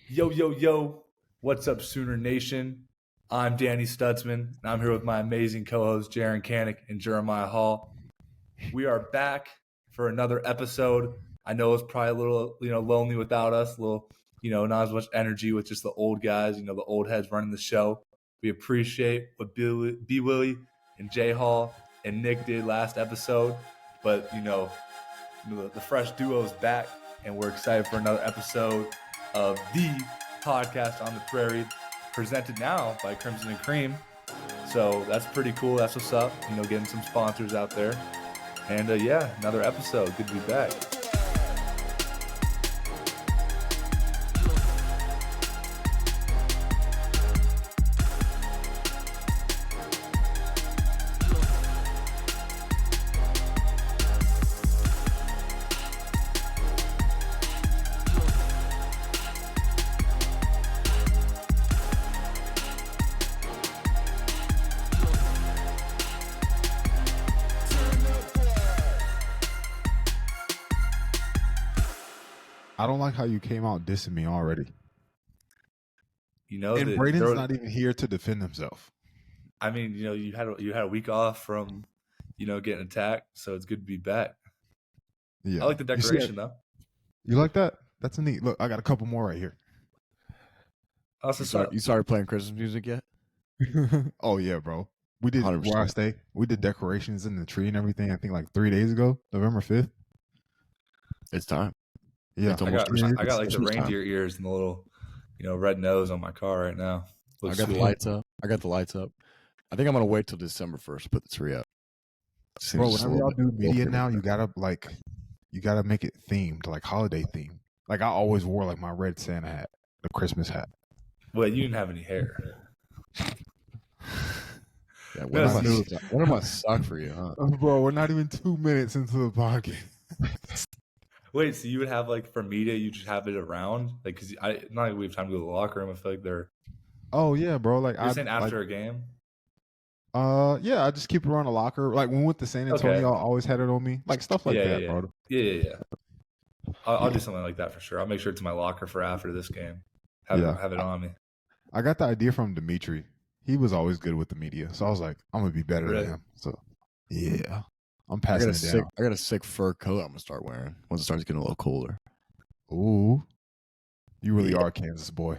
Yo, yo, yo. What's up, Sooner Nation? I'm Danny Stutzman, and I'm here with my amazing co-hosts, Jaren and Jeremiah Hall. We are back for another episode. I know it's probably a little, lonely without us, a little, not as much energy with just the old guys, the old heads running the show. We appreciate what B. Willie and J. Hall and Nick did last episode, but, the fresh duo is back, and we're excited for another episode of the podcast on the prairie, presented now by Crimson and Cream. So that's pretty cool. That's what's up. Getting some sponsors out there. And another episode. Good to be back. I don't like how you came out dissing me already. And Braden's not even here to defend himself. I mean, you had a week off from, getting attacked, so it's good to be back. Yeah, I like the decoration though. You like that? That's a neat look. I got a couple more right here. You started playing Christmas music yet? Oh yeah, bro. We did 100%. Where I stay. We did decorations in the tree and everything. I think like 3 days ago, November 5th. It's time. Yeah, I got like the reindeer ears and the little, red nose on my car right now. I got the lights up. I think I'm gonna wait till December 1st to put the tree up. Bro, whenever y'all do media now, you gotta make it themed, like holiday themed. Like I always wore like my red Santa hat, the Christmas hat. Well, you didn't have any hair. Yeah, what must suck for you, huh? Bro, we're not even 2 minutes into the podcast. Wait, so you would have like for media, you just have it around, like because not like we have time to go to the locker room. I feel like they're. Oh yeah, bro. Like you're saying after a game. Yeah, I just keep it around the locker. Like when we went to San Antonio, I always had it on me, like stuff like that, bro. Yeah. I'll do something like that for sure. I'll make sure it's in my locker for after this game. Have it on me. I got the idea from Dimitri. He was always good with the media, so I was like, I'm gonna be better than him. So yeah. I'm passing it down. I got a sick fur coat I'm gonna start wearing once it starts getting a little colder. Ooh, you really are a Kansas boy.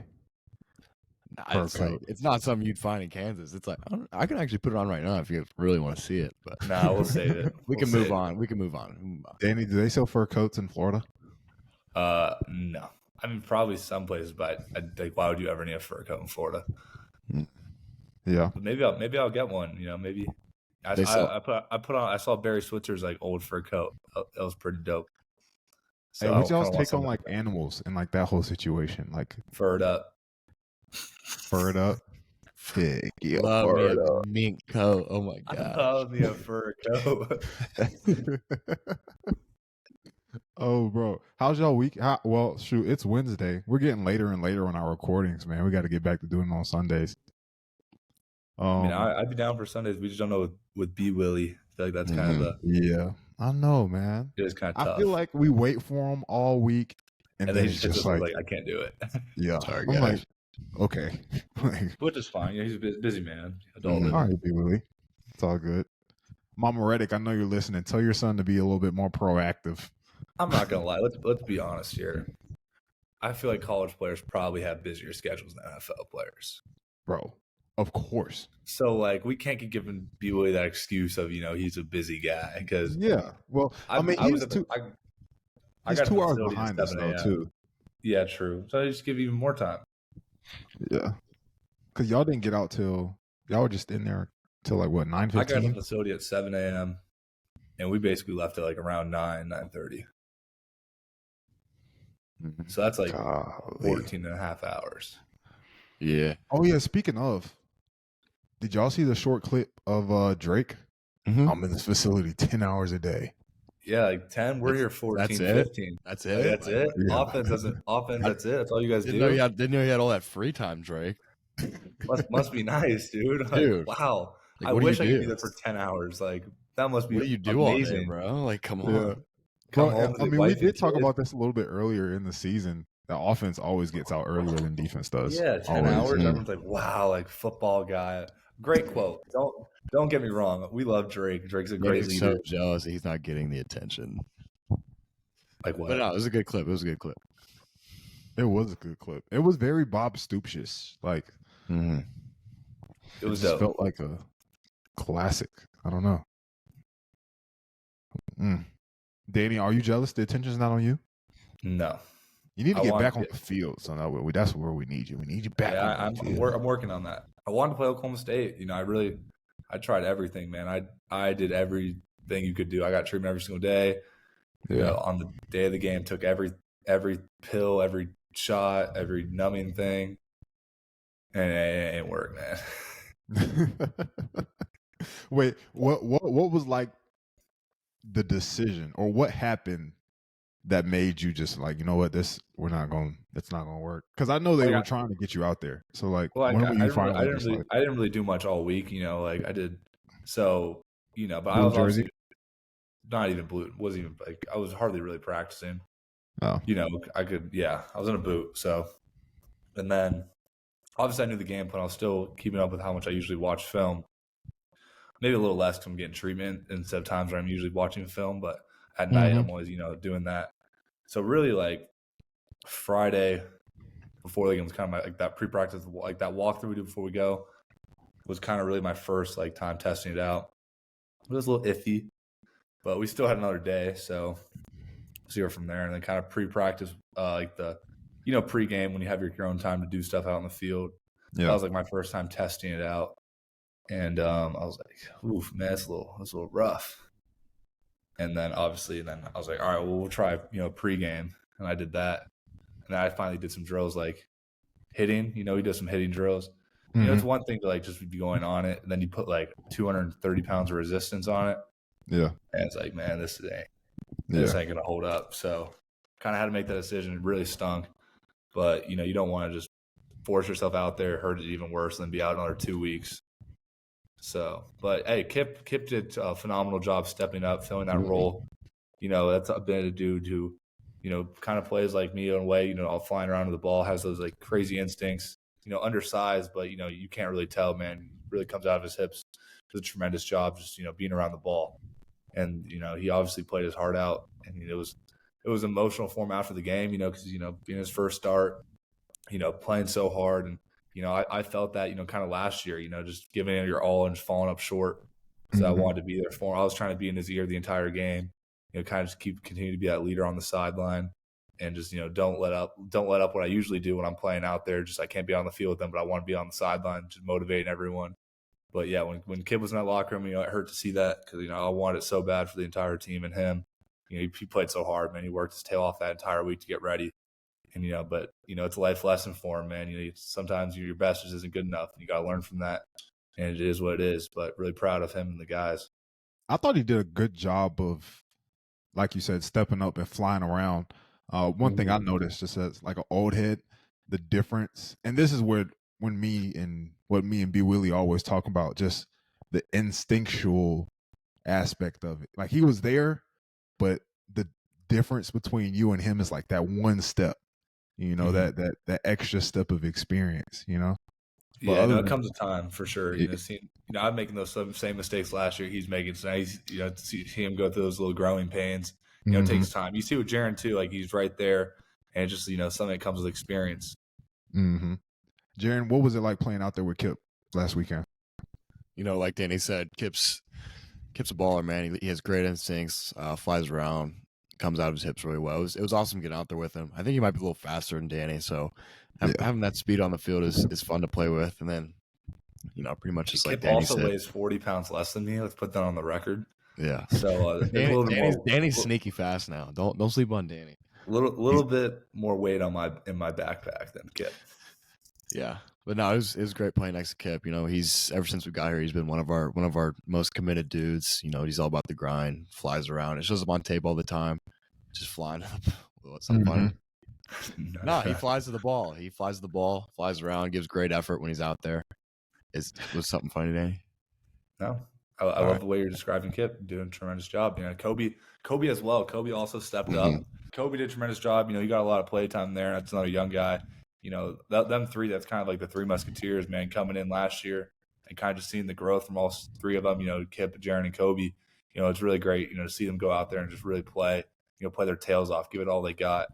Nah, it's not something you'd find in Kansas. It's like I can actually put it on right now if you really want to see it. But nah, we'll save it. We can move on. Danny, do they sell fur coats in Florida? No. I mean, probably some places, but like, why would you ever need a fur coat in Florida? Yeah, but maybe I'll get one. Maybe. I saw Barry Switzer's like old fur coat. That was pretty dope. So hey, what's y'all's take on like animals and like that whole situation? Like furred up. Fig, love me a mink coat. Oh my god, I love me a fur coat. Oh, bro, how's y'all week? Well, shoot, it's Wednesday. We're getting later and later on our recordings, man. We got to get back to doing them on Sundays. I mean, I'd be down for Sundays. We just don't know with B. Willie. I feel like that's kind of the. Yeah, I know, man. It is kind of tough. I feel like we wait for them all week, and then he's just like, I can't do it. Yeah, sorry, guys. I'm like, okay. Which is fine. Yeah, he's a busy man. All right, B. Willie. It's all good. Mama Reddick, I know you're listening. Tell your son to be a little bit more proactive. I'm not gonna lie. Let's be honest here. I feel like college players probably have busier schedules than NFL players. Bro. Of course. So, like, we can't keep giving B. Willie that excuse of, he's a busy guy. Because well, I mean, he's 2 hours behind us, though, too. Yeah, true. So I just give you even more time. Yeah. Because y'all didn't get out y'all were just in there till, like, what, 9:15? I got to the facility at 7 a.m., and we basically left at, like, around 9:30. So that's, like, 14 and a half hours. Yeah. Oh, yeah, speaking of, did y'all see the short clip of Drake? Mm-hmm. I'm in this facility 10 hours a day. Yeah, like 10. We're here 14, that's 15. That's it. That's it. Yeah. Offense, that's it. That's all you guys do. Didn't know you had all that free time, Drake. Must be nice, dude. Like, wow. Like, I wish I could be there for 10 hours. Like, that must be what do you do amazing, all day, bro? Like, come on. Yeah. Bro, I mean, we did talk about this a little bit earlier in the season. The offense always gets out earlier than defense does. Yeah, 10 always. hours. Everyone's like, wow, like football guy. Great quote. Don't get me wrong. We love Drake. Drake's a great leader. So jealous that he's not getting the attention. Like what? But no, it was a good clip. It was a good clip. It was a good clip. It was very Bob Stoops-ish. Like, it was just dope. felt like a classic. I don't know. Danny, are you jealous the attention's not on you? No. You need to get back on the field. So that's where we need you. We need you back. Yeah, I'm working on that. I wanted to play Oklahoma State. I tried everything, man. I did everything you could do. I got treatment every single day. Yeah. On the day of the game, took every pill, every shot, every numbing thing, and it ain't work, man. Wait, what was like the decision, or what happened that made you just like, you know what, it's not gonna work? Because I know they were trying to get you out there. So like, well, when were you I didn't really do much all week. Like I did. So but I was obviously not even blue. Wasn't even like I was hardly really practicing. Oh. I could. Yeah, I was in a boot. So, and then obviously I knew the game plan. I was still keeping up with how much I usually watch film. Maybe a little less because I'm getting treatment instead of times where I'm usually watching film. But at night, I'm always, doing that. So really, like Friday before the game was kind of like that pre-practice, like that walkthrough we do before we go, was kind of really my first like time testing it out. It was a little iffy, but we still had another day, so see her from there. And then kind of pre-practice, like the, pre-game when you have your own time to do stuff out on the field. Yeah. That was like my first time testing it out. And I was like, oof, man, it's a little rough. And then obviously, I was like, all right, well, we'll try, pregame. And I did that. And then I finally did some drills like hitting, we did some hitting drills. It's one thing to like just be going on it. And then you put like 230 pounds of resistance on it. Yeah. And it's like, man, this ain't going to hold up. So kind of had to make that decision. It really stung. But, you don't want to just force yourself out there, hurt it even worse, and then be out another 2 weeks. So, but hey, Kip did a phenomenal job stepping up, filling that role. That's been a dude who, kind of plays like me in a way, all flying around with the ball, has those like crazy instincts, undersized, but, you can't really tell, man, really comes out of his hips. Does a tremendous job just, being around the ball. And, he obviously played his heart out, and it was emotional for him after the game, because, being his first start, playing so hard. And, I felt that, kind of last year, just giving it your all and just falling up short. So I wanted to be there for him. I was trying to be in his ear the entire game, kind of just continue to be that leader on the sideline and just, don't let up what I usually do when I'm playing out there. Just I can't be on the field with them, but I want to be on the sideline, just motivating everyone. But yeah, when Kip was in that locker room, it hurt to see that because, I wanted it so bad for the entire team and him. He played so hard, man. He worked his tail off that entire week to get ready. And, but, it's a life lesson for him, man. Sometimes your best just isn't good enough. And you got to learn from that. And it is what it is. But really proud of him and the guys. I thought he did a good job of, like you said, stepping up and flying around. One thing I noticed, just as like an old head, the difference, and this is what me and B. Willie always talk about, just the instinctual aspect of it. Like he was there, but the difference between you and him is like that one step. That extra step of experience, But yeah, it comes with time for sure. I'm making those same mistakes last year. He's making some nice, to see him go through those little growing pains. It takes time. You see with Jaren too, like he's right there, and it's just something that comes with experience. Jaren, what was it like playing out there with Kip last weekend? Like Danny said, Kip's a baller, man. He has great instincts, flies around, comes out of his hips really well. It was awesome getting out there with him. I think he might be a little faster than Danny, so having that speed on the field is fun to play with. And then, pretty much just like Danny said. Kip also weighs 40 pounds less than me. Let's put that on the record. Yeah. So Danny's sneaky fast now. Don't sleep on Danny. A little bit more weight in my backpack than Kip. Yeah. But no, it was great playing next to Kip. He's ever since we got here, he's been one of our most committed dudes. He's all about the grind, flies around. It shows up on tape all the time, just flying. What's so funny? No, he flies to the ball. He flies to the ball, flies around, gives great effort when he's out there. Was something funny, Danny? No, I All love right. the way you're describing Kip doing a tremendous job. Kobe as well. Kobe also stepped up. Mhm. Kobe did a tremendous job. He got a lot of play time there. That's another young guy. Them three. That's kind of like the three musketeers, man, coming in last year and kind of just seeing the growth from all three of them. Kip, Jaren, and Kobe. It's really great. To see them go out there and just really play. Play their tails off, give it all they got,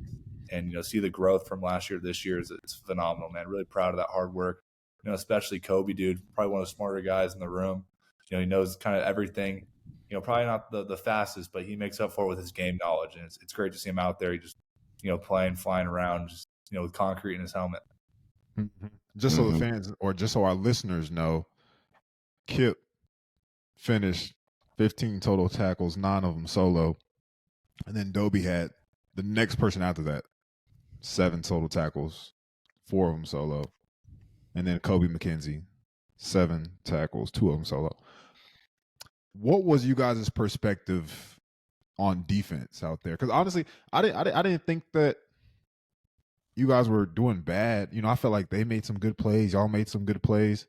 and see the growth from last year to this year it's phenomenal, man. Really proud of that hard work. Especially Kobe, dude, probably one of the smarter guys in the room. He knows kind of everything. Probably not the fastest, but he makes up for it with his game knowledge, and it's great to see him out there. He just playing, flying around, just with concrete in his helmet. Mhm. Just so the Mhm. fans, or just so our listeners know, Kip finished 15 total tackles, 9 of them solo, and then Dobie had the next person after that 7 total tackles, 4 of them solo, and then Kobe McKenzie 7 tackles, 2 of them solo. What was you guys' perspective on defense out there? Because honestly, I didn't think that you guys were doing bad. I felt like they made some good plays. Y'all made some good plays.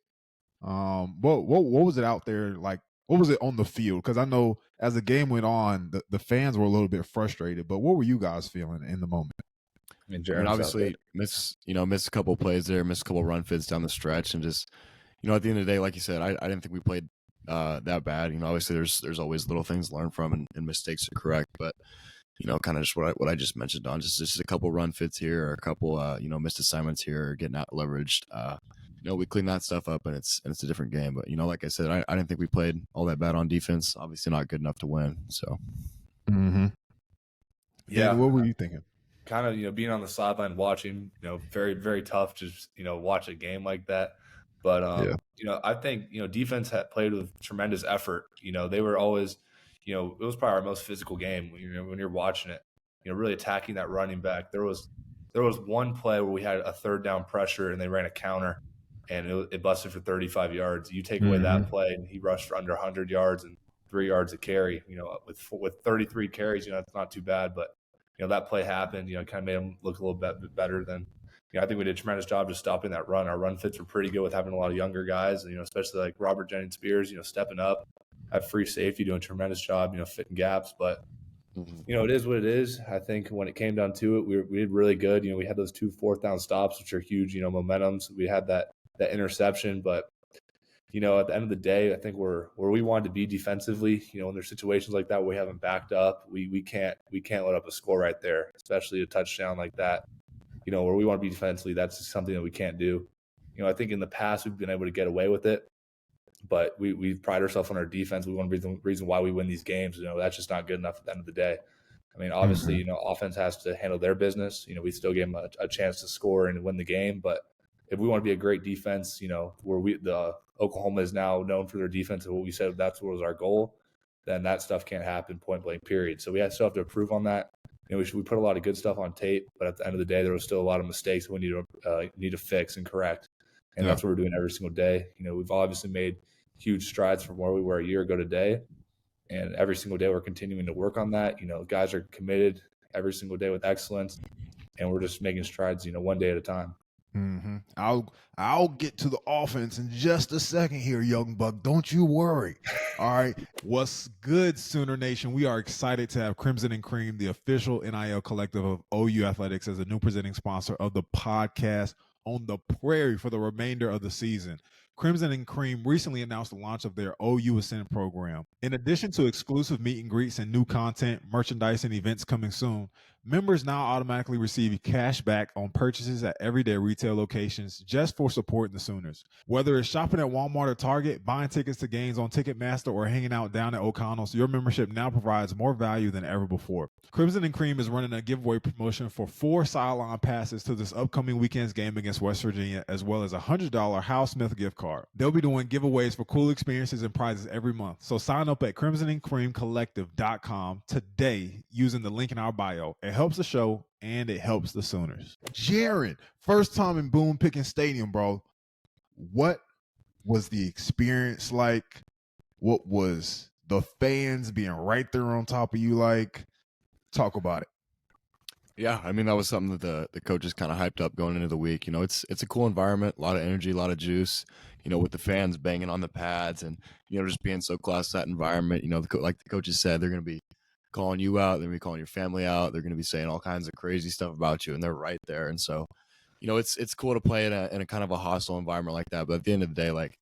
What was it out there like? What was it on the field? Because I know as the game went on, the fans were a little bit frustrated. But what were you guys feeling in the moment? I mean, Jaren's out there. obviously, miss a couple plays there, miss a couple run fits down the stretch, and just at the end of the day, like you said, I didn't think we played that bad. Obviously, there's always little things to learn from and mistakes to correct, but kind of just what I just mentioned on just a couple run fits here or a couple missed assignments here or getting out leveraged. We clean that stuff up and it's a different game. But like I said, I didn't think we played all that bad on defense. Obviously, not good enough to win. So, Mm-hmm. Danny, Yeah, what were you thinking? kind of being on the sideline watching. Very very tough to just watch a game like that. But Yeah. I think defense had played with tremendous effort. They were always, it was probably our most physical game. When you're watching it, really attacking that running back. There was one play where we had a third down pressure and they ran a counter, and it busted for 35 yards. You take away Mm-hmm. that play, and he rushed for under 100 yards and 3 yards a carry. With 33 carries, that's not too bad, but that play happened. Kind of made him look a little bit better than. I think we did a tremendous job just stopping that run. Our run fits were pretty good with having a lot of younger guys, especially like Robert Jennings Spears, stepping up at free safety, doing a tremendous job, fitting gaps. But it is what it is. I think when it came down to it, we did really good. We had those 2 4th-down stops, which are huge, momentums. We had that interception, but at the end of the day, I think we're where we wanted to be defensively. When there's situations like that where we haven't backed up, we can't let up a score right there, especially a touchdown like that. Where we want to be defensively, that's something that we can't do. I think in the past we've been able to get away with it, but we pride ourselves on our defense. We want to be the reason why we win these games. That's just not good enough at the end of the day. I mean, obviously, Mm-hmm. offense has to handle their business. We still give them a chance to score and win the game, but if we want to be a great defense, where the Oklahoma is now known for their defense, and what we said that's what was our goal, then that stuff can't happen point blank. Period. So we still have to improve on that. We put a lot of good stuff on tape, but at the end of the day, there was still a lot of mistakes we need to fix and correct, and Yeah. that's what we're doing every single day. We've obviously made huge strides from where we were a year ago today, and every single day we're continuing to work on that. Guys are committed every single day with excellence, and we're just making strides, one day at a time. Mm-hmm. I'll get to the offense in just a second here, young buck. Don't you worry. All right. What's good, Sooner Nation? We are excited to have Crimson and Cream, the official NIL collective of OU Athletics, as a new presenting sponsor of the podcast on the prairie for the remainder of the season. Crimson and Cream recently announced the launch of their OU Ascend program. In addition to exclusive meet and greets and new content, merchandise, and events coming soon, members now automatically receive cash back on purchases at everyday retail locations just for supporting the Sooners. Whether it's shopping at Walmart or Target, buying tickets to games on Ticketmaster, or hanging out down at O'Connell's, your membership now provides more value than ever before. Crimson and Cream is running a giveaway promotion for 4 sideline passes to this upcoming weekend's game against West Virginia, as well as a $100 Hal Smith gift card. They'll be doing giveaways for cool experiences and prizes every month. So sign up at crimsonandcreamcollective.com today using the link in our bio. It helps the show and it helps the Sooners. Jaren, first time in Boone Pickens Stadium, bro. What was the experience like? What was the fans being right there on top of you like? Talk about it. Yeah, I mean that was something that the coaches kind of hyped up going into the week. It's a cool environment, a lot of energy, a lot of juice. With the fans banging on the pads and just being so close to that environment. Like the coaches said, they're going to be calling you out, they're going to be calling your family out, they're going to be saying all kinds of crazy stuff about you, and they're right there. And so, it's cool to play in a kind of a hostile environment like that. But at the end of the day, like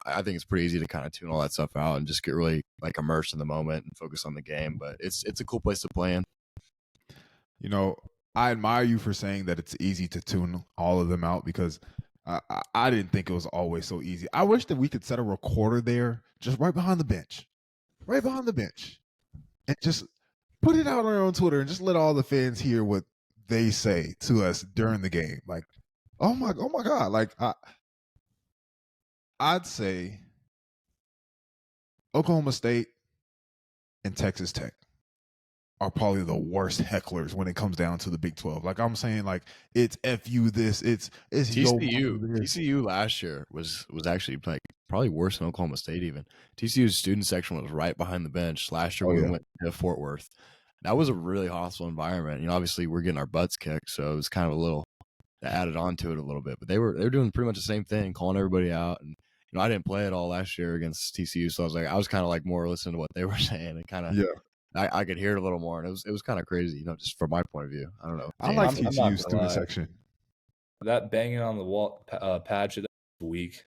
I think it's pretty easy to kind of tune all that stuff out and just get really like immersed in the moment and focus on the game. But it's a cool place to play in. I admire you for saying that it's easy to tune all of them out because I didn't think it was always so easy. I wish that we could set a recorder there just right behind the bench, and just put it out on our own Twitter and just let all the fans hear what they say to us during the game. Like, oh my God. Like, I'd say Oklahoma State and Texas Tech are probably the worst hecklers when it comes down to the Big 12. Like I'm saying, like it's FU this, it's TCU last year was actually like probably worse than Oklahoma State even. TCU's student section was right behind the bench last year when we went to Fort Worth. That was a really hostile environment. Obviously we're getting our butts kicked, so it was kind of a little added on to it a little bit. But they were doing pretty much the same thing, calling everybody out. And I didn't play at all last year against TCU, so I was kind of like more listening to what they were saying and kind of I could hear it a little more, and it was kind of crazy, just from my point of view. I don't know. I like TCU's student section. That banging on the wall patch is weak.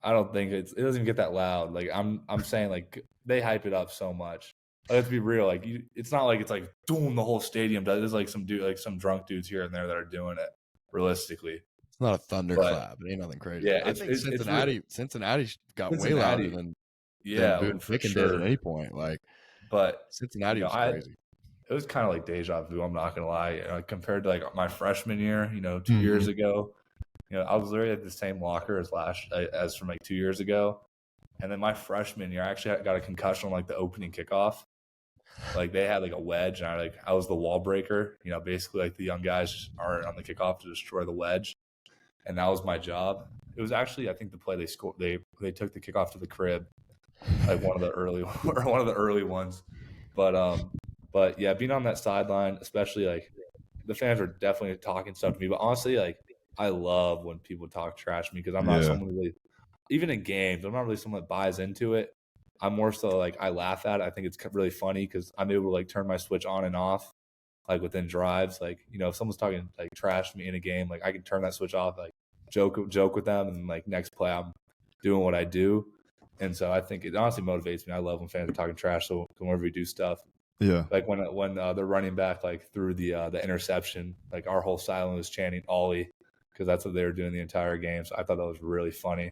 I don't think it doesn't even get that loud. Like I'm saying, like they hype it up so much. Like, let's be real. Like it's not like it's like doom the whole stadium does. There's like some drunk dudes here and there that are doing it. Realistically, it's not a thunderclap. It ain't nothing crazy. Yeah, I think Cincinnati got way louder than Boone Pickens did at any point. Like. But Cincinnati was crazy. It was kind of like deja vu. I'm not gonna lie. Compared to like my freshman year, 2 years ago, I was literally at the same locker as from like 2 years ago. And then my freshman year, I actually got a concussion on like the opening kickoff. Like they had like a wedge, and I was the wall breaker. Basically like the young guys are on the kickoff to destroy the wedge, and that was my job. It was actually, I think, the play they scored. They took the kickoff to the crib. Like one of the early ones, but yeah, being on that sideline, especially like the fans are definitely talking stuff to me. But honestly, like I love when people talk trash to me because I'm not someone really, even in games, I'm not really someone that buys into it. I'm more so like I laugh at it. I think it's really funny because I'm able to like turn my switch on and off, like within drives. Like if someone's talking like trash to me in a game, like I can turn that switch off, like joke with them, and like next play I'm doing what I do. And so I think it honestly motivates me. I love when fans are talking trash. So whenever we do stuff, like when the running back like threw the interception, like our whole sideline was chanting Ollie because that's what they were doing the entire game. So I thought that was really funny.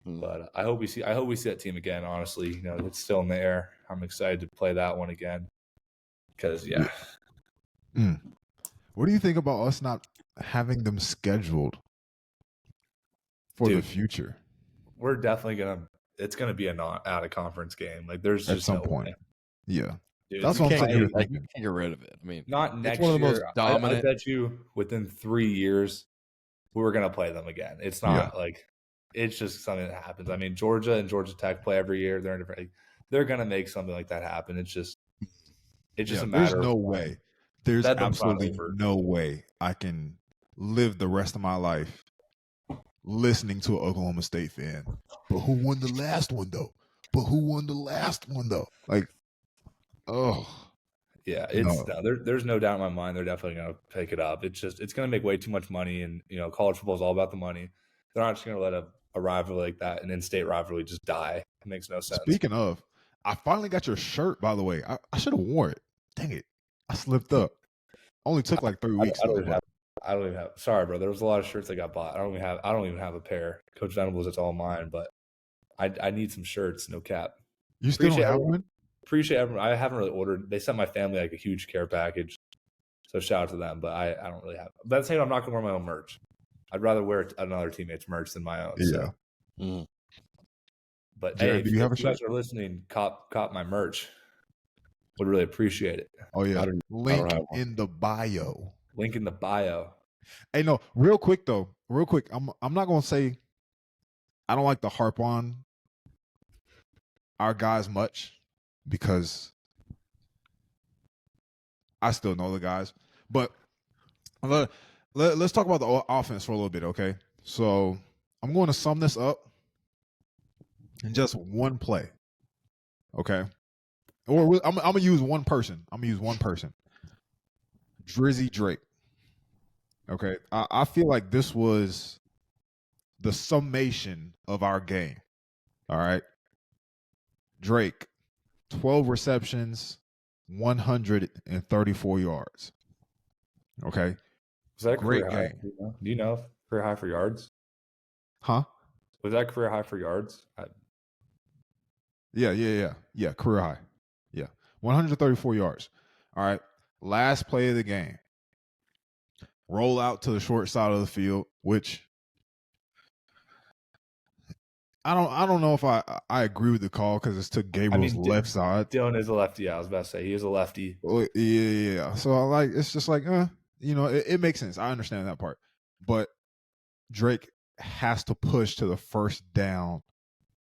But I hope we see that team again. Honestly, it's still in the air. I'm excited to play that one again because What do you think about us not having them scheduled for the future? We're definitely it's gonna be an out of conference game. Like there's just at some point. Way. Yeah. Dude, that's what I'm saying. Like, you can't get rid of it. I mean, not next year. It's one of the most dominant. I bet you within 3 years we're gonna play them again. It's not like it's just something that happens. I mean, Georgia and Georgia Tech play every year. They're in different. They're gonna make something like that happen. It's just a matter. There's no way. There's absolutely no way I can live the rest of my life listening to an Oklahoma State fan. But who won the last one though? Like, oh. Yeah, there's no doubt in my mind they're definitely going to pick it up. It's going to make way too much money, and college football is all about the money. They're not just going to let a rivalry like that, an in-state rivalry, just die. It makes no sense. Speaking of, I finally got your shirt. By the way, I should have worn it. Dang it, I slipped up. Only took like 3 weeks. I don't even have. Sorry, bro. There was a lot of shirts I got bought. I don't even have a pair. Coach Venables, it's all mine. But I need some shirts. No cap. You still don't have one? Appreciate everyone. I haven't really ordered. They sent my family like a huge care package, so shout out to them. But I don't really have. That's saying I'm not gonna wear my own merch. I'd rather wear another teammate's merch than my own. Yeah. So. But Jared, hey, if you guys are listening, cop my merch. Would really appreciate it. Oh yeah. Link in the bio. Link in the bio. Hey, no, real quick. I'm not gonna say I don't like to harp on our guys much because I still know the guys. But let's talk about the offense for a little bit, okay? So I'm going to sum this up in just one play, okay? Or I'm gonna use one person. I'm gonna use one person. Drizzy Drake. Okay, I feel like this was the summation of our game. All right, Drake, 12 receptions, 134 yards. Okay, Was that a great career high? game. Do you know career high for yards? Huh? Was that career high for yards? Yeah. Career high. Yeah, 134 yards. All right, last play of the game. Roll out to the short side of the field, which I don't know if I agree with the call because it's to Gabriel's left side. Dylan is a lefty. Yeah, I was about to say he is a lefty. Well, yeah. So it's just like, it makes sense. I understand that part, but Drake has to push to the first down,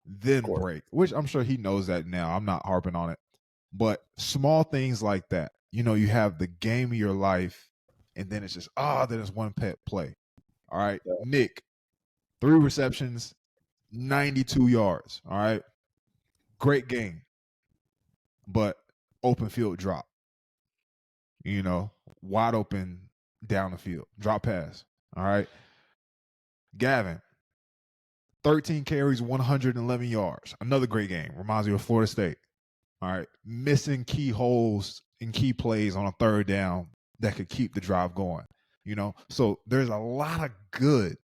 then break, which I'm sure he knows that now. I'm not harping on it, but small things like that. You have the game of your life, and then it's just then it's one pet play. All right, yeah. Nick, 3 receptions, 92 yards. All right. Great game. But open field drop. Wide open down the field. Drop pass. All right. Gavin, 13 carries, 111 yards. Another great game. Reminds me of Florida State. All right. Missing key holes and key plays on a third down that could keep the drive going. So there's a lot of good.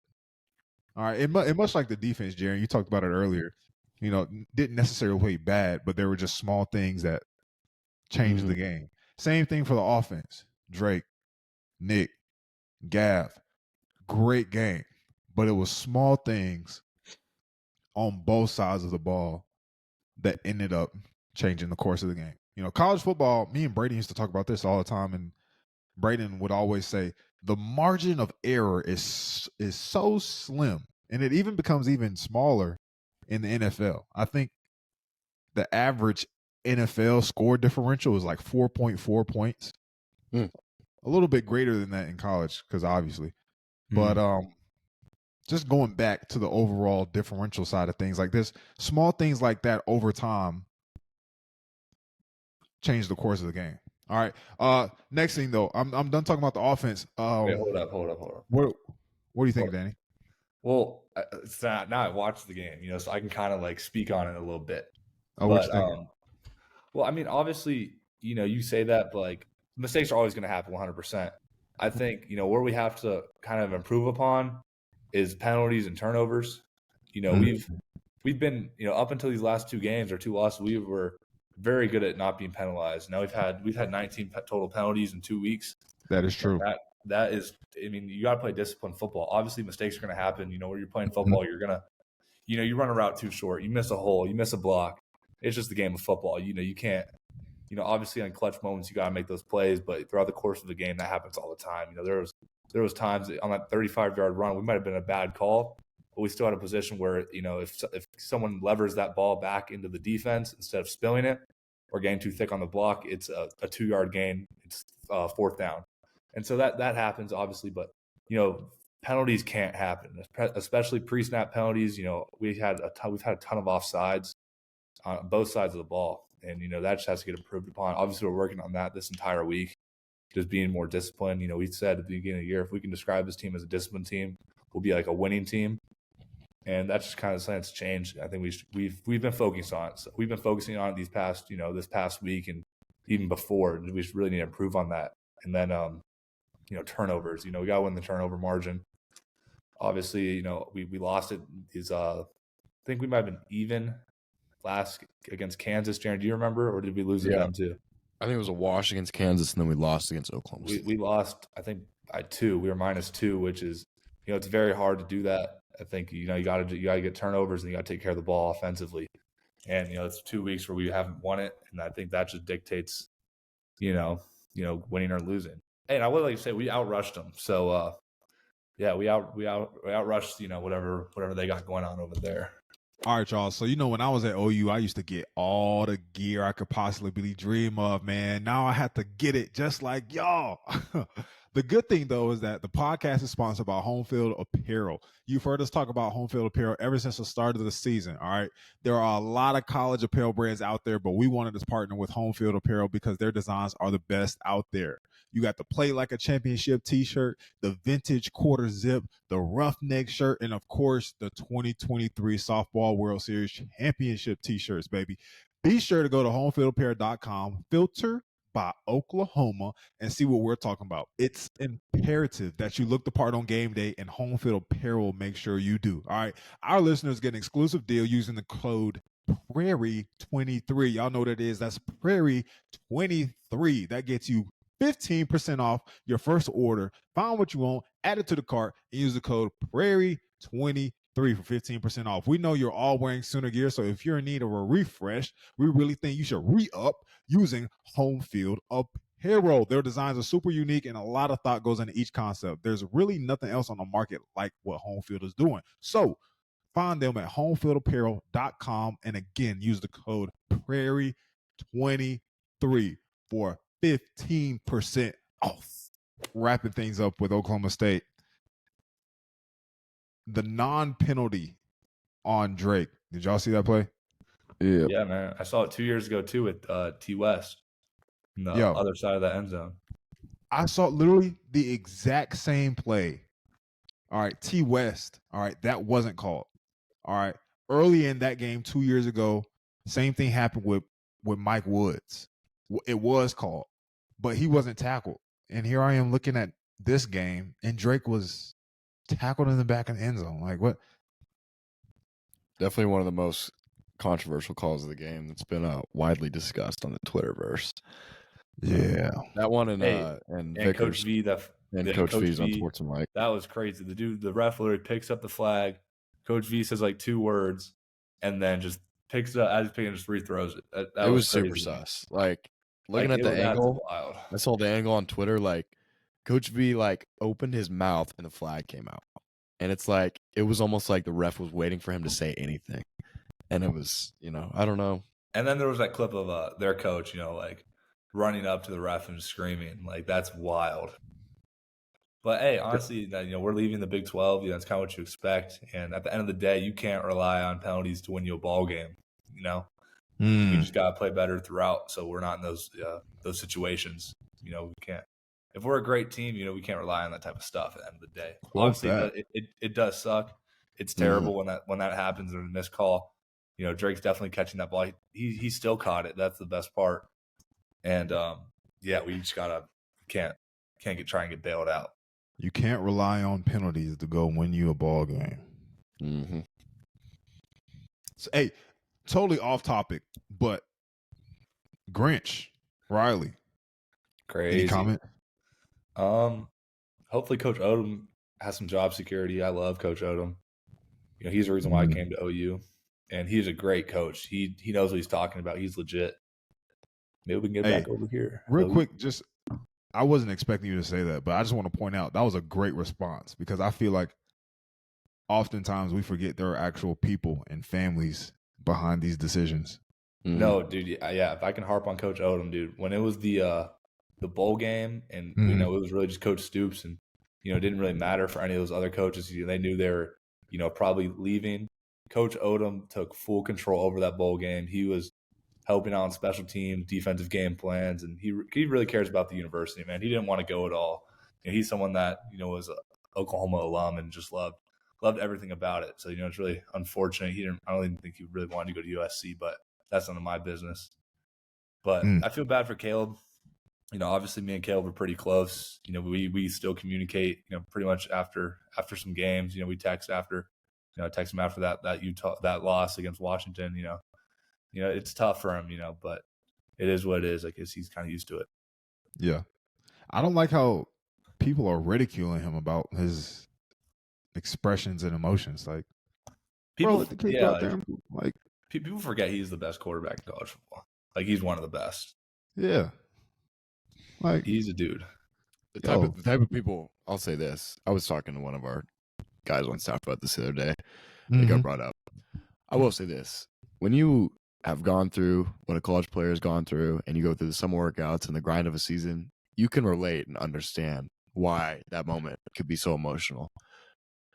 All right, it much like the defense, Jaren. You talked about it earlier. Didn't necessarily play bad, but there were just small things that changed the game. Same thing for the offense. Drake, Nick, Gav, great game, but it was small things on both sides of the ball that ended up changing the course of the game. College football. Me and Brady used to talk about this all the time, and Braden would always say the margin of error is so slim, and it even becomes even smaller in the NFL. I think the average NFL score differential is like 4.4 points. A little bit greater than that in college, because obviously. But just going back to the overall differential side of things, like this, small things like that over time change the course of the game. All right. Next thing though, I'm done talking about the offense. Wait, hold up. What do you think, Danny? Well, it's not. Now I watched the game, so I can kind of like speak on it a little bit. Oh, what you thinking? Well, I mean, obviously, you say that, but like mistakes are always going to happen 100%. I think, where we have to kind of improve upon is penalties and turnovers. We've been, up until these last 2 games or 2 losses, we were very good at not being penalized. Now we've had 19 total penalties in 2 weeks. That is true. That is, I mean, you got to play disciplined football. Obviously, mistakes are going to happen. Where you're playing football, you're going to, you run a route too short, you miss a hole, you miss a block. It's just the game of football. You can't, obviously on clutch moments, you got to make those plays, but throughout the course of the game, that happens all the time. There was times on that 35-yard run, we might have been a bad call, but we still had a position where, if someone levers that ball back into the defense instead of spilling it or getting too thick on the block, it's a 2-yard gain. It's 4th down. And so that happens, obviously, but, penalties can't happen, especially pre-snap penalties. We've had a ton of offsides on both sides of the ball, and, that just has to get improved upon. Obviously, we're working on that this entire week, just being more disciplined. We said at the beginning of the year, if we can describe this team as a disciplined team, we'll be like a winning team. And that's just kind of something that's changed. I think we've been focusing on it. So we've been focusing on it this past week and even before. We just really need to improve on that. And then, turnovers. We got to win the turnover margin. Obviously, we lost it. I think we might have been even last against Kansas. Jaren, do you remember, or did we lose to them too? I think it was a wash against Kansas, and then we lost against Oklahoma. We lost, I think, by 2. We were -2, which is, it's very hard to do that. I think, you got to get turnovers and you got to take care of the ball offensively. And, it's 2 weeks where we haven't won it. And I think that just dictates, winning or losing. And I would like to say we outrushed them. So, we outrushed, whatever they got going on over there. All right, y'all. So, when I was at OU, I used to get all the gear I could possibly dream of, man. Now I have to get it just like y'all. The good thing, though, is that the podcast is sponsored by Home Field Apparel. You've heard us talk about Home Field Apparel ever since the start of the season, all right? There are a lot of college apparel brands out there, but we wanted to partner with Home Field Apparel because their designs are the best out there. You got the Play Like a Championship t-shirt, the vintage quarter zip, the roughneck shirt, and of course, the 2023 Softball World Series Championship t-shirts, baby. Be sure to go to homefieldapparel.com, filter by Oklahoma, and see what we're talking about. It's imperative that you look the part on game day, and Home Field Apparel will make sure you do. All right. Our listeners get an exclusive deal using the code Prairie23. Y'all know what it is. That's Prairie23. That gets you 15% off your first order. Find what you want, add it to the cart, and use the code Prairie23 for 15% off. We know you're all wearing Sooner gear, so if you're in need of a refresh, we really think you should re-up using Home Field Apparel. Their designs are super unique, and a lot of thought goes into each concept. There's really nothing else on the market like what Home Field is doing. So find them at homefieldapparel.com, and again, use the code Prairie23 for 15% off. Wrapping things up with Oklahoma State. The non-penalty on Drake. Did y'all see that play? Yeah, man. I saw it 2 years ago too with T West on the other side of the end zone. I saw literally the exact same play. All right, T West. All right, that wasn't called. All right, early in that game 2 years ago, same thing happened with Mike Woods. It was called, but he wasn't tackled. And here I am looking at this game, and Drake was tackled in the back of the end zone. Like, what? Definitely one of the most controversial calls of the game that's been widely discussed on the Twitterverse. Yeah, that one and Coach V, Coach V's on Sports and Mike. That was crazy. The ref literally picks up the flag. Coach V says like 2 words, and then just picks it up as he's picking, just rethrows it. That was crazy. Super sus. Like looking at the angle, wild. I saw the angle on Twitter. Like Coach V opened his mouth and the flag came out, and it's like it was almost like the ref was waiting for him to say anything, and it was I don't know. And then there was that clip of their coach, running up to the ref and screaming. Like, that's wild. But hey, honestly, we're leaving the Big 12. That's kind of what you expect. And at the end of the day, you can't rely on penalties to win you a ball game. You just gotta play better throughout. So we're not in those situations. We can't. If we're a great team, we can't rely on that type of stuff at the end of the day. Obviously, it does suck. It's terrible when that happens or a missed call. Drake's definitely catching that ball. He still caught it. That's the best part. And we just can't try and get bailed out. You can't rely on penalties to go win you a ball game. Mm-hmm. So, hey, totally off topic, but Grinch, Riley, crazy. Any comment? Hopefully Coach Odom has some job security. I love Coach Odom. He's the reason why I came to OU, and he's a great coach. He knows what he's talking about. He's legit. Maybe we can get back over here. Real quick, I wasn't expecting you to say that, but I just want to point out that was a great response because I feel like oftentimes we forget there are actual people and families behind these decisions. No, dude. Yeah, if I can harp on Coach Odom, dude, when it was the bowl game and it was really just Coach Stoops and it didn't really matter for any of those other coaches. They knew they were probably leaving. Coach Odom took full control over that bowl game. He was helping out on special teams, defensive game plans, and he really cares about the university, man. He didn't want to go at all. He's someone that was an Oklahoma alum and just loved everything about it. So it's really unfortunate. I don't even think he really wanted to go to USC, but that's none of my business. But I feel bad for Caleb. Obviously me and Caleb are pretty close. We still communicate. Pretty much after some games. We text after. I text him after that Utah loss against Washington. It's tough for him, but it is what it is. I guess he's kind of used to it. Yeah. I don't like how people are ridiculing him about his expressions and emotions. Like, people, let the kid go out there. People forget he's the best quarterback in college football. Like, he's one of the best. Yeah. Like, he's a dude. The type of people, I'll say this. I was talking to one of our guys on staff about this the other day. It got brought up. I will say this: when you have gone through what a college player has gone through, and you go through the summer workouts and the grind of a season, you can relate and understand why that moment could be so emotional.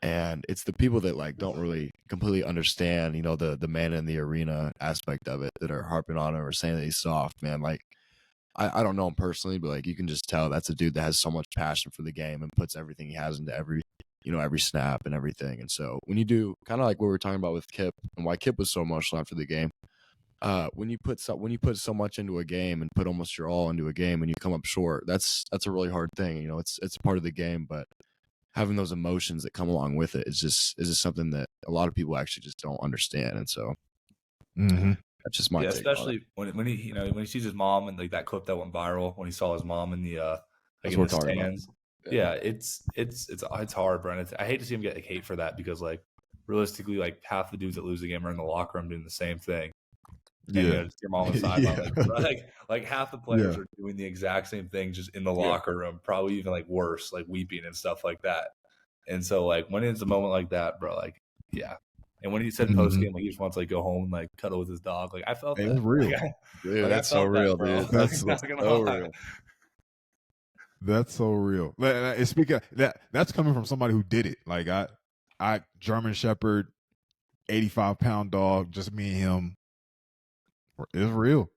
And it's the people that like don't really completely understand, the man in the arena aspect of it that are harping on him or saying that he's soft, man. Like I don't know him personally, but like you can just tell that's a dude that has so much passion for the game and puts everything he has into every snap and everything. And so when you do kind of like what we were talking about with Kip and why Kip was so emotional after the game, when you put so much into a game and put almost your all into a game and you come up short, that's a really hard thing. It's part of the game, but having those emotions that come along with it is just something that a lot of people actually just don't understand. And so that's just my take on it. Especially when he sees his mom and like that clip that went viral when he saw his mom in the like in the stands. Yeah, it's hard, bro. I hate to see him get like, hate for that because like realistically, like half the dudes that lose the game are in the locker room doing the same thing. And, your mom on the sideline, like half the players are doing the exact same thing, just in the locker room, probably even like worse, like weeping and stuff like that. And so, like when it's a moment like that, bro, like And when he said post game, like he just wants to like go home and like cuddle with his dog, like I felt that. It's real, dude. That's so real, dude. That's so real. That's so real. Speaking of that, that's coming from somebody who did it. Like I German Shepherd, 85-pound dog, just me and him. It's real.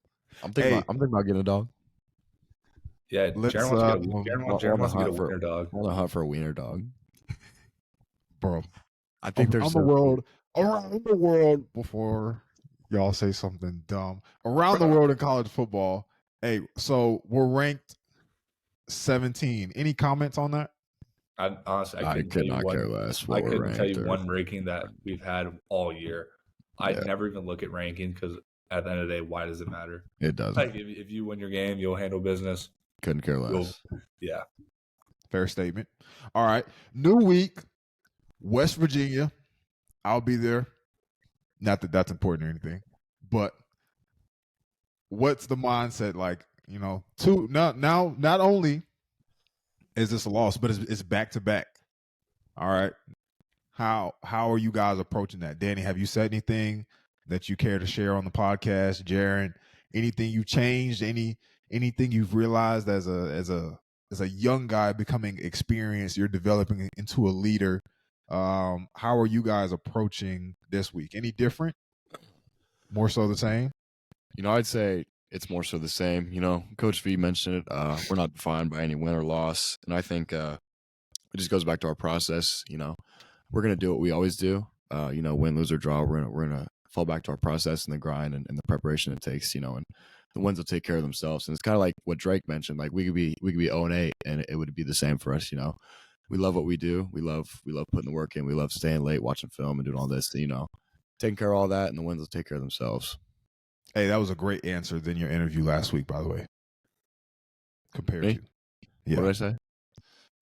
I'm thinking about getting a dog. Yeah, Jaren wants to get a wiener dog. I want to hunt for a wiener dog, bro. I think there's around the world before y'all say something dumb. Around the world in college football. Hey, so we're ranked 17. Any comments on that? I could not care less. I couldn't tell you one ranking that we've had all year. I'd never even look at ranking because at the end of the day, why does it matter? It doesn't. Like if you win your game, you'll handle business. Couldn't care less. Yeah. Fair statement. All right. New week, West Virginia. I'll be there. Not that that's important or anything, but what's the mindset like? Not only is this a loss, but it's back to back. All right. How are you guys approaching that? Danny, have you said anything that you care to share on the podcast? Jaren, anything you changed? Anything you've realized as a young guy becoming experienced, you're developing into a leader? How are you guys approaching this week? Any different? More so the same? I'd say it's more so the same. Coach V mentioned it. We're not defined by any win or loss. And I think it just goes back to our process. We're going to do what we always do. Win, lose, or draw. We're going to fall back to our process and the grind and the preparation it takes, and the wins will take care of themselves. And it's kind of like what Drake mentioned. Like we could be 0-8 and it would be the same for us. We love what we do. We love putting the work in. We love staying late, watching film and doing all this, taking care of all that, and the wins will take care of themselves. Hey, that was a great answer than your interview last week, by the way. Compared to, what did I say?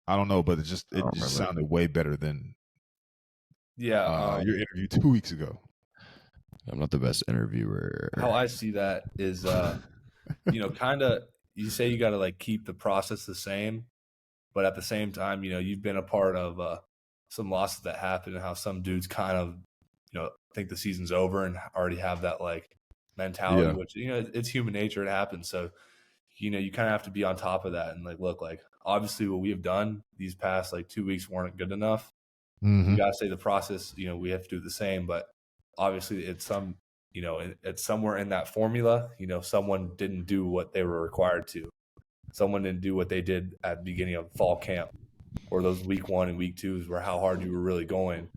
I don't know, but it just sounded way better than your interview 2 weeks ago. I'm not the best interviewer. How I see that is, kind of you say you got to like keep the process the same, but at the same time, you've been a part of some losses that happen and how some dudes kind of, think the season's over and already have that like mentality, which, it's human nature. It happens. So, you kind of have to be on top of that and like, look, like obviously what we have done these past like 2 weeks weren't good enough. You got to say the process, we have to do the same, but obviously it's it's somewhere in that formula, someone didn't do what they were required to. Someone didn't do what they did at the beginning of fall camp or those week 1 and week 2s where how hard you were really going.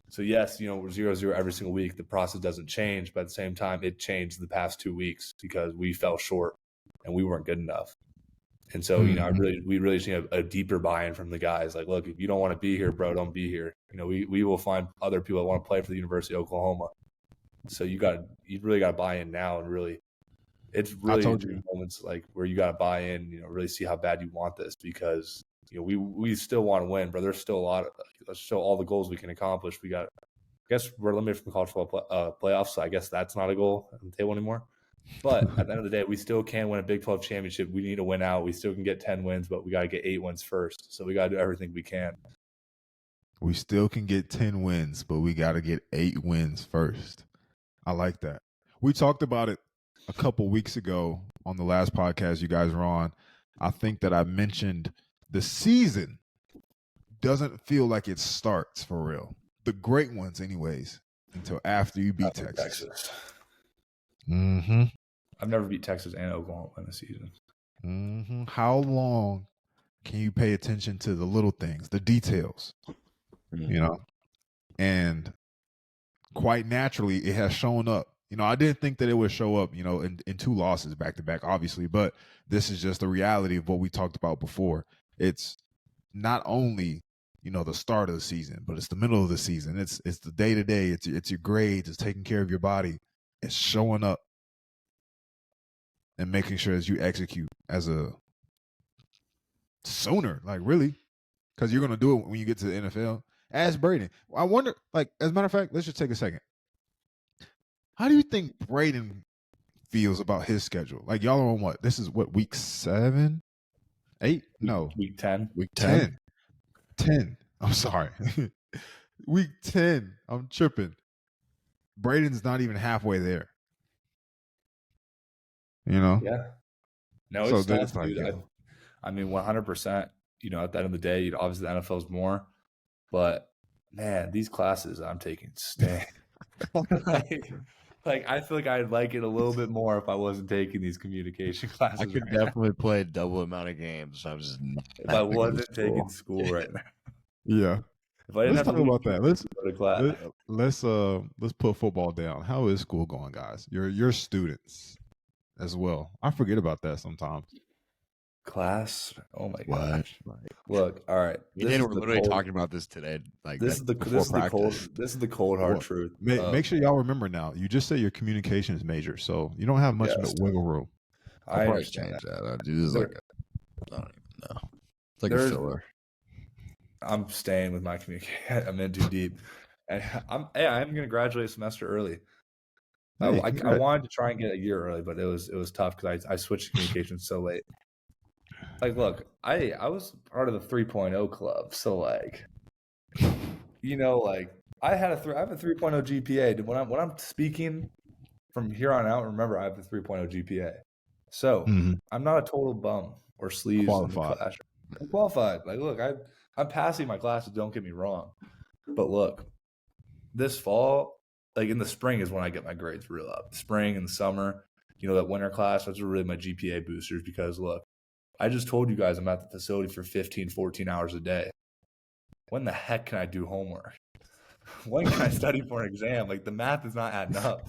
So yes, we're 0-0 every single week. The process doesn't change, but at the same time, it changed the past 2 weeks because we fell short and we weren't good enough. And so, we really just need a deeper buy-in from the guys. Like, look, if you don't want to be here, bro, don't be here. We will find other people that want to play for the University of Oklahoma. So you really got to buy in now and really, it's really moments like where you got to buy in, really see how bad you want this because, we still want to win, but there's still all the goals we can accomplish. I guess we're limited from college football playoffs, so I guess that's not a goal on the table anymore. But at the end of the day, we still can win a Big 12 championship. We need to win out. We still can get 10 wins, but we got to get 8 wins first. So we got to do everything we can. We still can get 10 wins, but we got to get 8 wins first. I like that. We talked about it a couple weeks ago on the last podcast you guys were on. I think that I mentioned the season doesn't feel like it starts for real. The great ones, anyways, until after you beat Texas. Mm-hmm. I've never beat Texas and Oklahoma in a season. Mm-hmm. How long can you pay attention to the little things, the details? You know, and quite naturally, it has shown up. I didn't think that it would show up, in two losses back to back, obviously, but this is just the reality of what we talked about before. It's not only, the start of the season, but it's the middle of the season. It's the day to day. It's your grades. It's taking care of your body. It's showing up and making sure as you execute as a Sooner, like really, because you're gonna do it when you get to the NFL. Ask Braden. I wonder, like, as a matter of fact, let's just take a second. How do you think Braden feels about his schedule? Like, y'all are on what? This is what, week 7, 8? No, Week 10. Week 10. 10. I'm sorry. Week 10. I'm tripping. Braden's not even halfway there. Yeah. No, So it's then tough, it's like, dude. I mean, 100%. At the end of the day, obviously the NFL's more, but man, these classes I'm taking stink. like I feel like I'd like it a little bit more if I wasn't taking these communication classes. I could right now. definitely play double amount of games. I was just If I wasn't taking school right now. yeah. If I didn't Let's have talk to about that. go to class. Let's put football down. How is school going, guys? Your students as well. I forget about that sometimes. Class. Oh my What? gosh. Look, all right. We're literally talking about this today. Like this is the cold hard truth. Make sure y'all remember now. You just say your communications major, so you don't have much wiggle room. I I'll understand change that. This is like I don't even know. It's like a filler. I'm staying with my communication. I'm in too deep, and I'm going to graduate a semester early. Hey, I wanted to try and get a year early, but it was tough because I switched to communications so late. Like, look, I was part of the 3.0 club, so like, like I have a 3.0 GPA. When I'm speaking from here on out, remember I have a 3.0 GPA, so I'm not a total bum or sleaze in the class. I'm qualified. Like, look, I'm passing my classes. Don't get me wrong, but look, this fall, like in the spring, is when I get my grades real up. Spring and the summer, that winter class, those are really my GPA boosters because look. I just told you guys I'm at the facility for 15, 14 hours a day. When the heck can I do homework? When can I study for an exam? Like, the math is not adding up.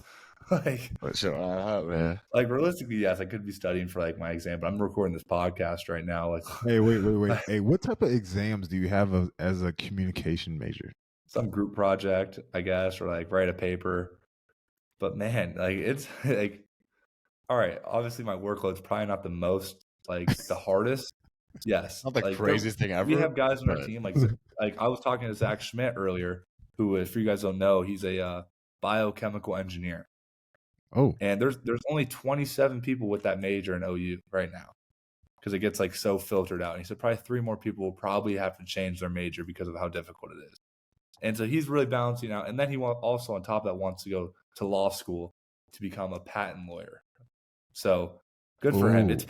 Man. Like, realistically, yes, I could be studying for, like, my exam, but I'm recording this podcast right now. Like, hey, wait. Hey, what type of exams do you have as a communication major? Some group project, I guess, or, like, write a paper. But, man, like, it's, like, all right, obviously my workload's probably not the most, like, the hardest. Yes. Not the craziest thing ever. We have guys on our team, like I was talking to Zach Schmidt earlier, who, if you guys don't know, he's a biochemical engineer. Oh. And there's only 27 people with that major in OU right now because it gets, like, so filtered out. And he said probably 3 more people will probably have to change their major because of how difficult it is. And so he's really balancing out. And then he also, on top of that, wants to go to law school to become a patent lawyer. So good for him. It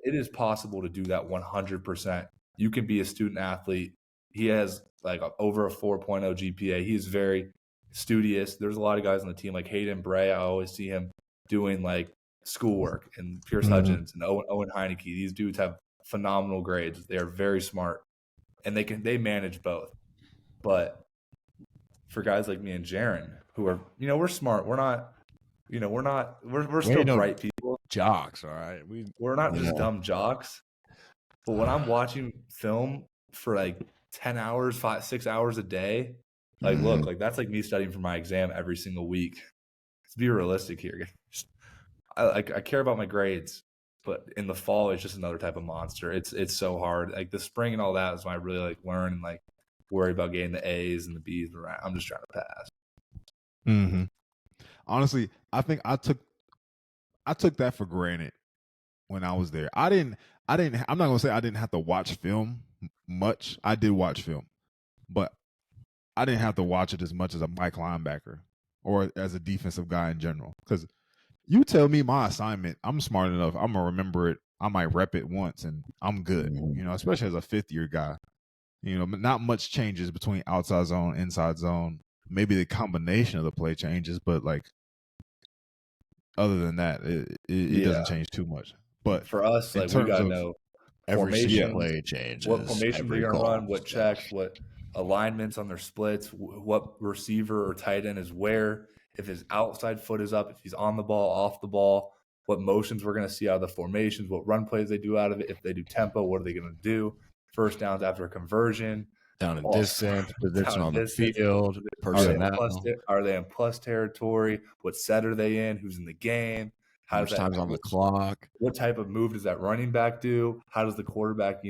is possible to do that 100%. You can be a student athlete. He has like over a 4.0 GPA. He is very studious. There's a lot of guys on the team like Hayden Bray. I always see him doing like schoolwork, and Pierce Hudgens and Owen Heineke. These dudes have phenomenal grades. They are very smart, and they manage both. But for guys like me and Jaren, who are, we're smart. We're not. We're still bright people. Jocks, all right. We're not just dumb jocks. But when I'm watching film for like 10 hours, 6 hours a day, like, look, like that's like me studying for my exam every single week. Let's be realistic here. I care about my grades, but in the fall, it's just another type of monster. It's so hard. Like the spring and all that is when I really like learn and like worry about getting the A's and the B's around. I'm just trying to pass. Honestly, I think I took that for granted when I was there. I'm not gonna say I didn't have to watch film much. I did watch film, but I didn't have to watch it as much as a Mike linebacker or as a defensive guy in general. Because you tell me my assignment, I'm smart enough. I'm gonna remember it. I might rep it once, and I'm good. You know, especially as a 5th-year guy. You know, not much changes between outside zone, inside zone. Maybe the combination of the play changes, but like other than that, it doesn't change too much. But for us, in like we terms gotta of know Every single formations, play changes. what formations they're every gonna call. run, what checks, what alignments on their splits, what receiver or tight end is where, if his outside foot is up, if he's on the ball, off the ball, what motions we're gonna see out of the formations, what run plays they do out of it, if they do tempo, what are they gonna do? First downs after a conversion, down in distance, position on the distance. field, personnel. Are they in plus territory? What set are they in? Who's in the game? How much time's on the clock? What type of move does that running back do? How does the quarterback,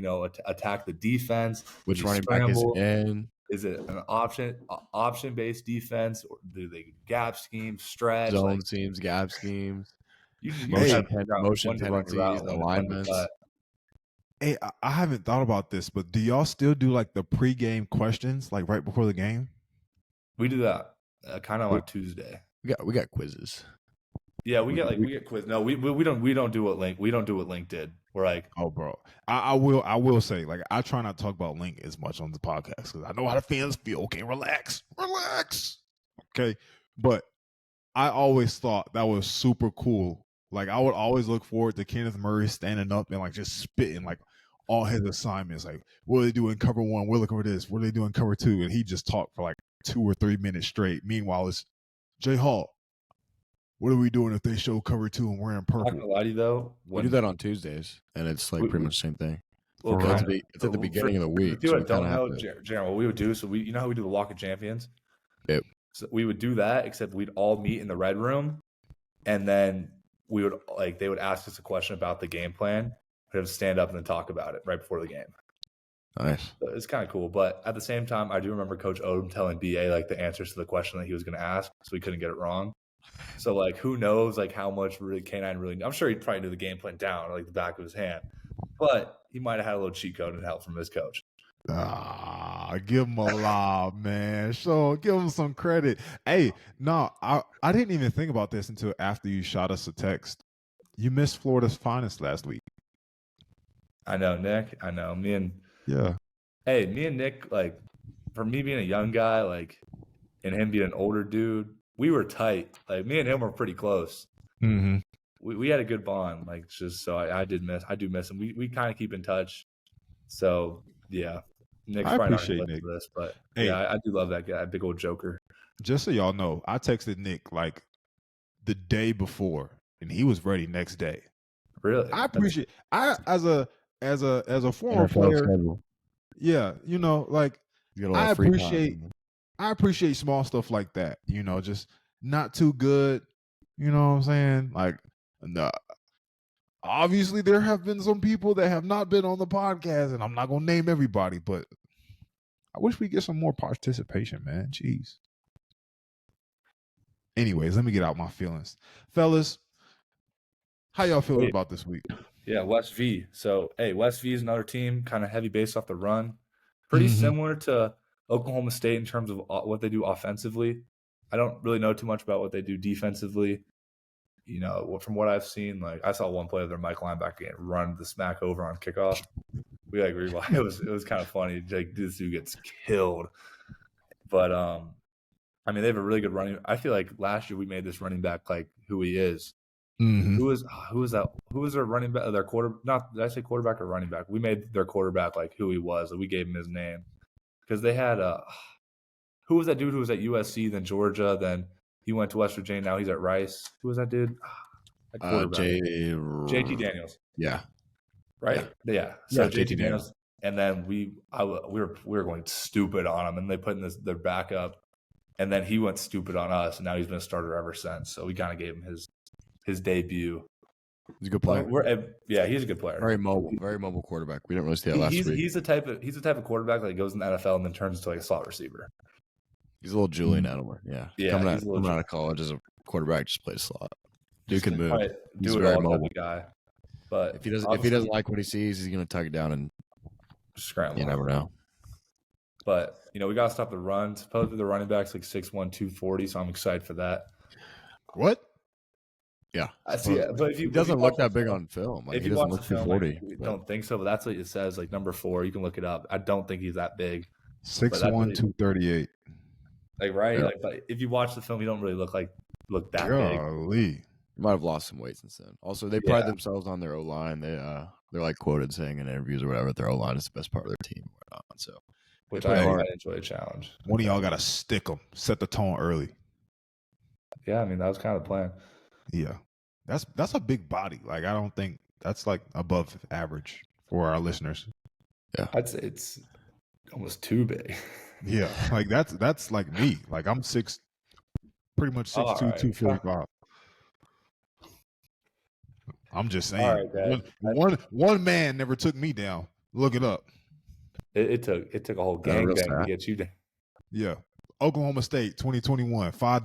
attack the defense? Which running back is in? Is it an option based defense, or do they gap schemes, stretch, zone schemes, gap schemes, motion tendencies, alignments? Hey, I haven't thought about this, but do y'all still do like the pregame questions, like right before the game? We do that kind of on Tuesday. We got quizzes. Yeah, we get quiz. No, we don't do what Link did. We're like, oh, bro, I will say, like, I try not to talk about Link as much on the podcast because I know how the fans feel. Okay, relax. Okay, but I always thought that was super cool. Like, I would always look forward to Kenneth Murray standing up and like just spitting like all his assignments. Like, what are they doing cover 1? We're looking for this. What are they doing cover 2? And he just talked for like 2 or 3 minutes straight. Meanwhile, it's Jay Hall. What are we doing if they show cover 2 and we're in purple? I'm not gonna lie to you though. We do that on Tuesdays, and it's like pretty much the same thing. Well, it's at the beginning of the week. So don't know, Jaren, what we would do. So you know how we do the Walk of Champions? Yep. So we would do that, except we'd all meet in the red room, and then we would they would ask us a question about the game plan. We'd have to stand up and then talk about it right before the game. Nice. So it's kind of cool, but at the same time, I do remember Coach Odom telling BA like the answers to the question that he was going to ask, so we couldn't get it wrong. So like, who knows like how much really K9 really? I'm sure he probably knew the game plan down like the back of his hand, but he might have had a little cheat code and help from his coach. Give him a lob, man. So give him some credit. Hey, no, I didn't even think about this until after you shot us a text. You missed Florida's finest last week. I know, Nick. I know. Me and Nick, like, for me being a young guy, like, and him being an older dude, we were tight. Like, me and him were pretty close. Mm-hmm. We had a good bond. Like, just so I do miss him. We kind of keep in touch. So yeah, Nick's I probably appreciate not Nick, this, but hey, yeah, I do love that guy, big old joker. Just so y'all know, I texted Nick like the day before, and he was ready next day. Really, I appreciate. As a former player. Yeah, you know, like I appreciate small stuff like that. You know, just not too good. You know what I'm saying? Like, no. Obviously, there have been some people that have not been on the podcast, and I'm not gonna name everybody, but I wish we get some more participation, man. Jeez. Anyways, let me get out my feelings, fellas. How y'all feeling about this week? Yeah, West V. So, hey, West V is another team, kind of heavy based off the run. Pretty similar to Oklahoma State in terms of what they do offensively. I don't really know too much about what they do defensively. You know, from what I've seen, like I saw one play of their Mike linebacker run the smack over on kickoff. We like rewind. It was kind of funny. Like this dude gets killed. But I mean, they have a really good running. I feel like last year we made this running back like who he is. Mm-hmm. Who was that? Who was their running back? Their quarter? Not did I say quarterback or running back? We made their quarterback like who he was. We gave him his name because they had who was that dude who was at USC, then Georgia, then he went to West Virginia. Now he's at Rice. Who was that dude? JT Daniels. Yeah. Right. Yeah. So JT Daniels, and then we were going stupid on him, and they put in their backup, and then he went stupid on us, and now he's been a starter ever since. So we kind of gave him his debut. He's a good player. He's a good player. Very mobile quarterback. We didn't really see that last week. He's the type of quarterback that goes in the NFL and then turns into like a slot receiver. He's a little Julian Edelman. Yeah. Coming out of college as a quarterback, just plays slot. Dude can move. He's very mobile guy. But if he doesn't like what he sees, he's gonna tuck it down and scramble. You never know. But, we got to stop the run. Supposedly the running back's like 6'1", 240, so I'm excited for that. What? Yeah, I see it. But he doesn't look that big on film. Like, if he you doesn't watch look the film, 240. don't think so, but that's what it says, like number 4. You can look it up. I don't think he's that big. 6'1", 238. Like, right? Yeah. Like, but if you watch the film, you don't really look that big. Golly. Might have lost some weight since then. Also, they pride themselves on their O-line. They're like quoted saying in interviews or whatever, their O-line is the best part of their team. So, which I enjoy a challenge. One of y'all got to stick them, set the tone early. Yeah, I mean, that was kind of the plan. Yeah. That's a big body. Like, I don't think that's like above average for our listeners. Yeah. I'd say it's almost too big. Yeah. Like, that's like me. Like, I'm pretty much 6'2", 245. I'm just saying. Right, one man never took me down. Look it up. It took a whole gangbang to get you down. Yeah. Oklahoma State 2021. 5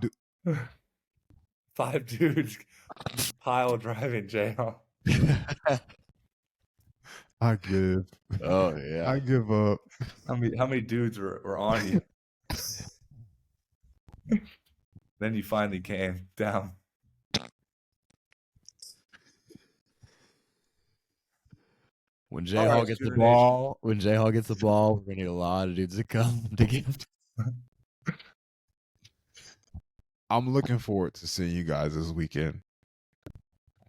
dudes pile driving jail. I give. Oh yeah. I give up. How many dudes were on you? Then you finally came down. When J-Hall gets the ball, we're gonna need a lot of dudes to come to get. I'm looking forward to seeing you guys this weekend. I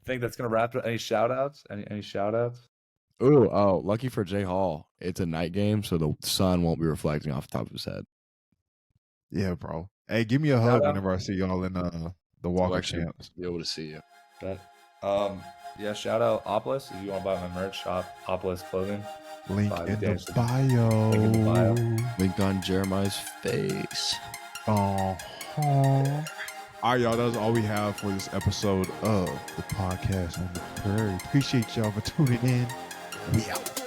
think that's gonna wrap it. Any shout outs? Any shout outs? Oh, lucky for J-Hall, it's a night game, so the sun won't be reflecting off the top of his head. Yeah, bro. Hey, give me a hug whenever I see y'all in the Walk of Champs. Be able to see you. Yeah, shout out Opolis. If you want to buy my merch shop, Opolis Clothing. Link in the bio. Link on Jeremiah's face. All right, y'all. That's all we have for this episode of the podcast on the prairie. Appreciate y'all for tuning in. We out.